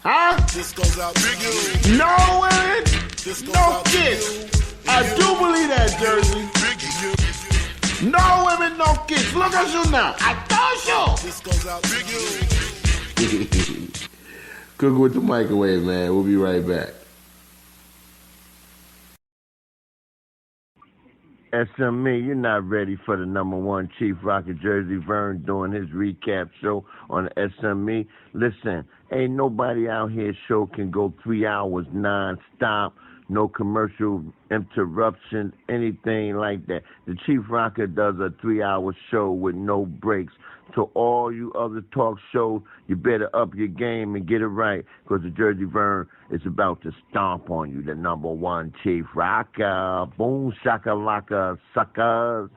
Huh? This goes out to you. No women, no kids. I do believe that, Jersey. No women, no kids. Look at you now. I told you. This goes out to you. Cook with the microwave, man. We'll be right back. SME, you're not ready for the number one Chief Rocket Jersey Vern doing his recap show on SME. Listen, ain't nobody out here show can go 3 hours non-stop, no commercial interruption, anything like that. The Chief Rocket does a 3-hour show with no breaks. To all you other talk shows, you better up your game and get it right, because the Jersey Vern is about to stomp on you, the number one Chief Rocker. Boom, shakalaka, suckers.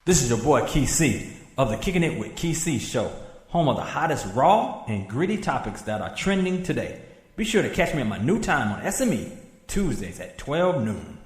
This is your boy Key C of the Kicking It with Key C show, home of the hottest raw and gritty topics that are trending today. Be sure to catch me at my new time on SME, Tuesdays at 12 noon.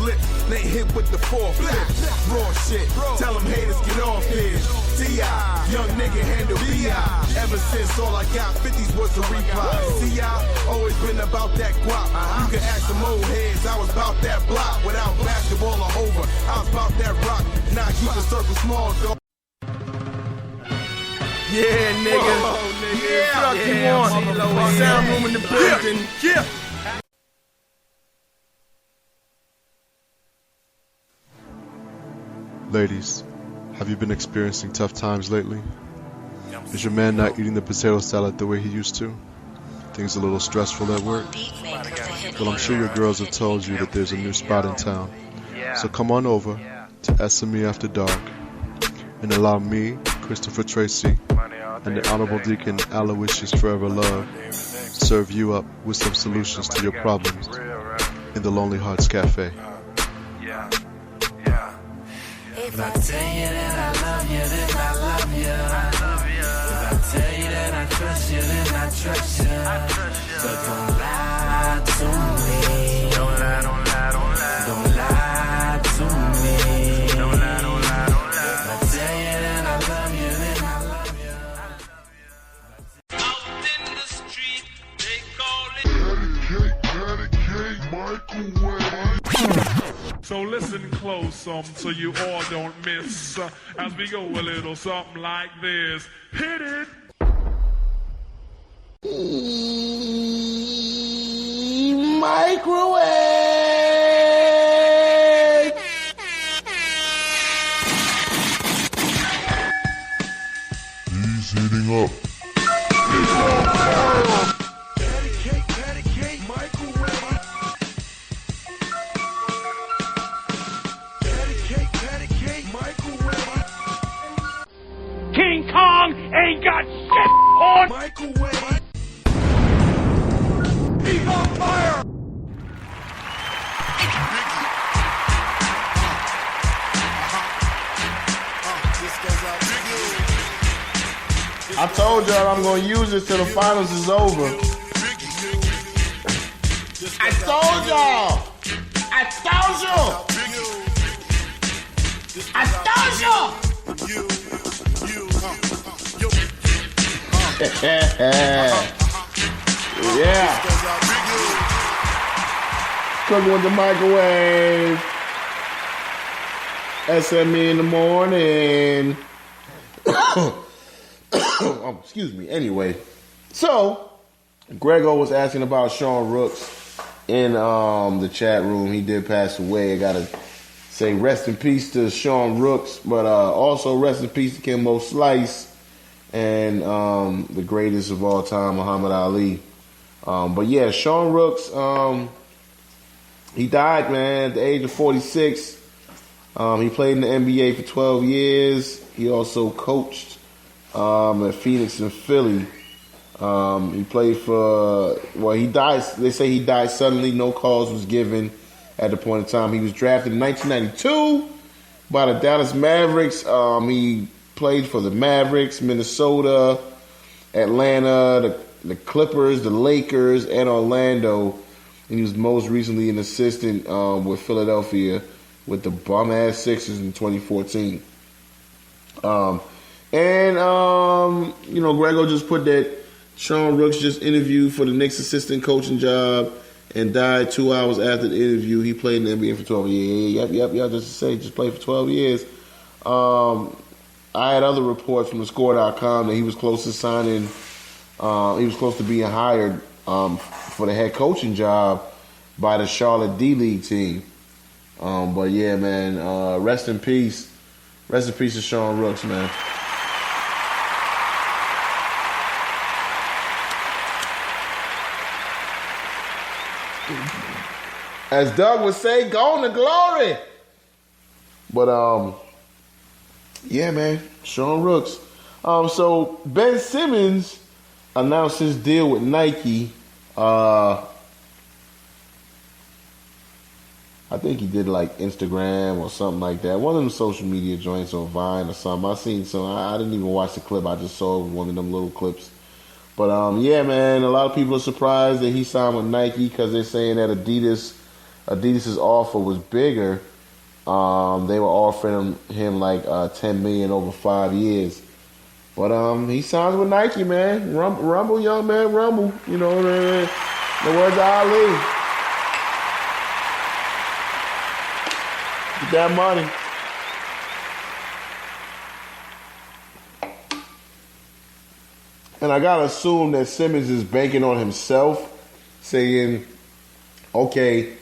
flip. They hit with the four flip. Raw shit. Tell them haters get off here. T.I. Young nigga handle B.I. Ever since all I got 50s was the reply. C.I. always been about that guap. You can ask some old heads. I was about that block. Without basketball or over, I was about that rock. Now keep the circle small, dog. Yeah, nigga. Whoa, nigga. Yeah. Sound room in the building. Yeah. Ladies, have you been experiencing tough times lately? Is your man not eating the potato salad the way he used to? Things a little stressful at work? Well, I'm sure your girls have told you that there's a new spot in town. So come on over to SME After Dark and allow me, Christopher Tracy, and the Honorable Deacon Aloysius Forever Love serve you up with some solutions to your problems in the Lonely Hearts Cafe. If I tell you that I love you, then I love you. If I tell you that I trust you, then I trust you. But don't lie to me. Don't lie, don't lie, don't lie. Don't lie to me. Don't lie, don't lie, don't lie. If I tell you that I love you, then I love you. Out in the street, they call it Dedicate, so listen close, so you all don't miss, as we go a little something like this. Hit it! Microwave! He's heating up. Dedicate, microwave. Dedicate, microwave. King Kong ain't got shit on Microwave. He's on fire! I told y'all I'm gonna use this till the finals is over. I told y'all. I told you. Yeah. Cooking with the microwave. SME in the morning. Oh, excuse me. Anyway, so Grego was asking about Sean Rooks in the chat room. He did pass away. I gotta say rest in peace to Sean Rooks, but also rest in peace to Kimbo Slice and the greatest of all time, Muhammad Ali. But yeah, Sean Rooks, he died, man, at the age of 46. He played in the NBA for 12 years. He also coached at Phoenix and Philly. He played for, well, he died, they say he died suddenly. No cause was given at the point in time. He was drafted in 1992 by the Dallas Mavericks. He played for the Mavericks, Minnesota, Atlanta, the Clippers, the Lakers, and Orlando. And he was most recently an assistant with Philadelphia with the bum-ass Sixers in 2014. Grego just put that Sean Rooks just interviewed for the Knicks assistant coaching job and died 2 hours after the interview. He played in the NBA for 12 years. Yep. Just to say, just played for 12 years. I had other reports from the score.com that he was close to signing, he was close to being hired for the head coaching job by the Charlotte D-League team. But yeah, man, rest in peace. Rest in peace to Sean Rooks, man. As Doug would say, gone to glory. But yeah, man, Sean Rooks. So Ben Simmons announced his deal with Nike. I think he did like Instagram or something like that. One of them social media joints or Vine or something. I seen some. I didn't even watch the clip. I just saw one of them little clips. But yeah, man, a lot of people are surprised that he signed with Nike because they're saying that Adidas Adidas' offer was bigger. They were offering him like $10 million over 5 years. But he signs with Nike, man. Rumble, young man, rumble. You know, the words of Ali. Get that money. And I gotta assume that Simmons is banking on himself, saying, okay,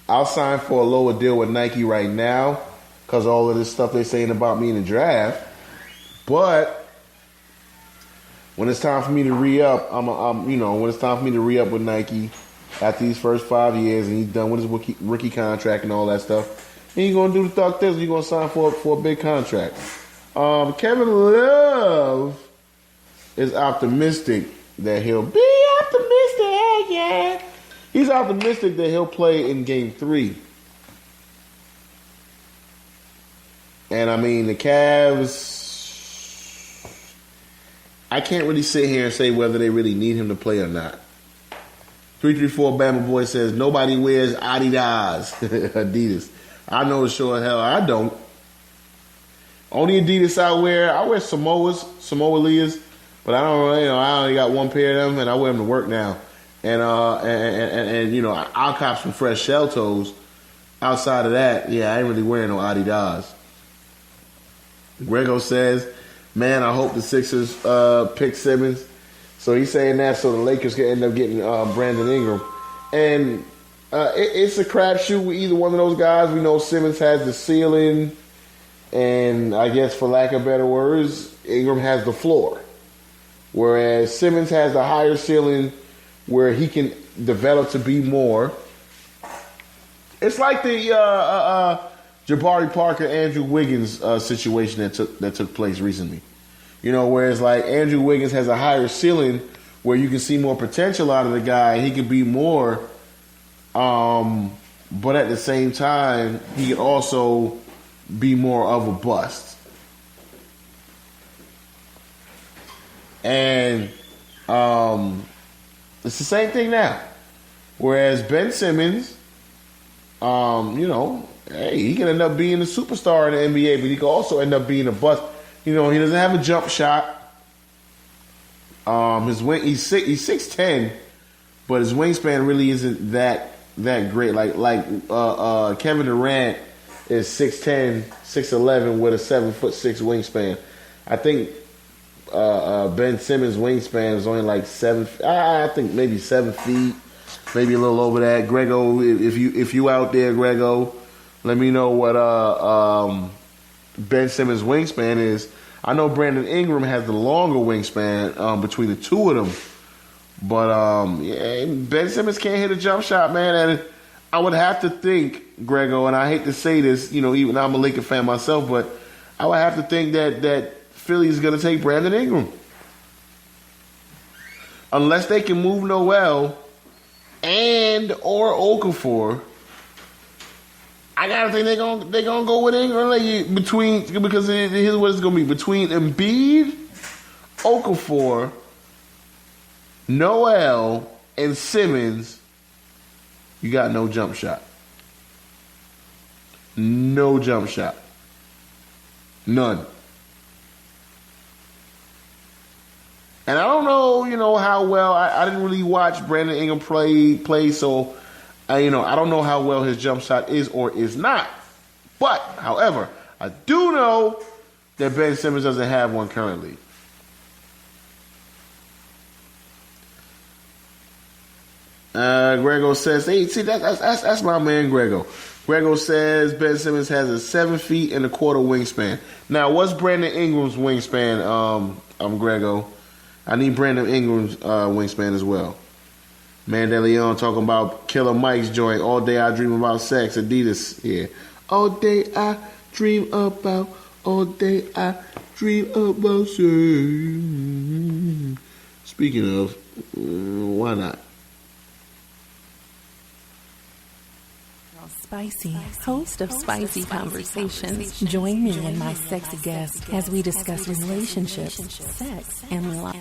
I'll sign for a lower deal with Nike right now because all of this stuff they're saying about me in the draft. But when it's time for me to re-up, when it's time for me to re-up with Nike after these first 5 years and he's done with his rookie contract and all that stuff, then you're going to do the thug this. You're going to sign for a big contract. Kevin Love is optimistic that he'll be optimistic. Yeah. He's optimistic that he'll play in Game 3. And, I mean, the Cavs, I can't really sit here and say whether they really need him to play or not. 334 Bama Boy says, nobody wears Adidas. Adidas. I know the sure hell I don't. Only Adidas I wear Samoa Leas, but I don't, I only got one pair of them and I wear them to work now. And I'll cop some fresh shell toes. Outside of that, yeah, I ain't really wearing no Adidas. Grego says, man, I hope the Sixers pick Simmons. So he's saying that so the Lakers can end up getting Brandon Ingram. And it's a crapshoot with either one of those guys. We know Simmons has the ceiling, and I guess for lack of better words, Ingram has the floor. Whereas Simmons has the higher ceiling where he can develop to be more. It's like the Jabari Parker, Andrew Wiggins situation that took place recently. Whereas like Andrew Wiggins has a higher ceiling where you can see more potential out of the guy. He can be more, but at the same time, he can also be more of a bust. And it's the same thing now. Whereas Ben Simmons, hey, he can end up being a superstar in the NBA, but he can also end up being a bust. He doesn't have a jump shot. He's 6'10", but his wingspan really isn't that great. Like Kevin Durant is 6'10", 6'11" with a 7'6" wingspan. I think Ben Simmons' wingspan is only like 7. I think maybe 7 feet, maybe a little over that. Grego, if you out there, Grego, let me know what Ben Simmons' wingspan is. I know Brandon Ingram has the longer wingspan between the two of them, but Ben Simmons can't hit a jump shot, man. And I would have to think, Grego, and I hate to say this, even I'm a Laker fan myself, but I would have to think that Philly is going to take Brandon Ingram. Unless they can move Noel and or Okafor, I gotta think they're gonna go with Ingram because here's what it's gonna be between Embiid, Okafor, Noel, and Simmons. You got no jump shot. No jump shot. None. And I don't know, how well I didn't really watch Brandon Ingram play, so I don't know how well his jump shot is or is not. But, however, I do know that Ben Simmons doesn't have one currently. Grego says, hey, see, that's my man Grego. Grego says Ben Simmons has a 7 feet and a quarter wingspan. Now, what's Brandon Ingram's wingspan, Grego? I need Brandon Ingram's wingspan as well. Mandeleon talking about Killer Mike's joint. All day I dream about sex. Adidas. Yeah. All day I dream about sex. Speaking of, why not? Spicy, host of Spicy Conversations. Join me and my sexy guest as we discuss relationships, sex, and love.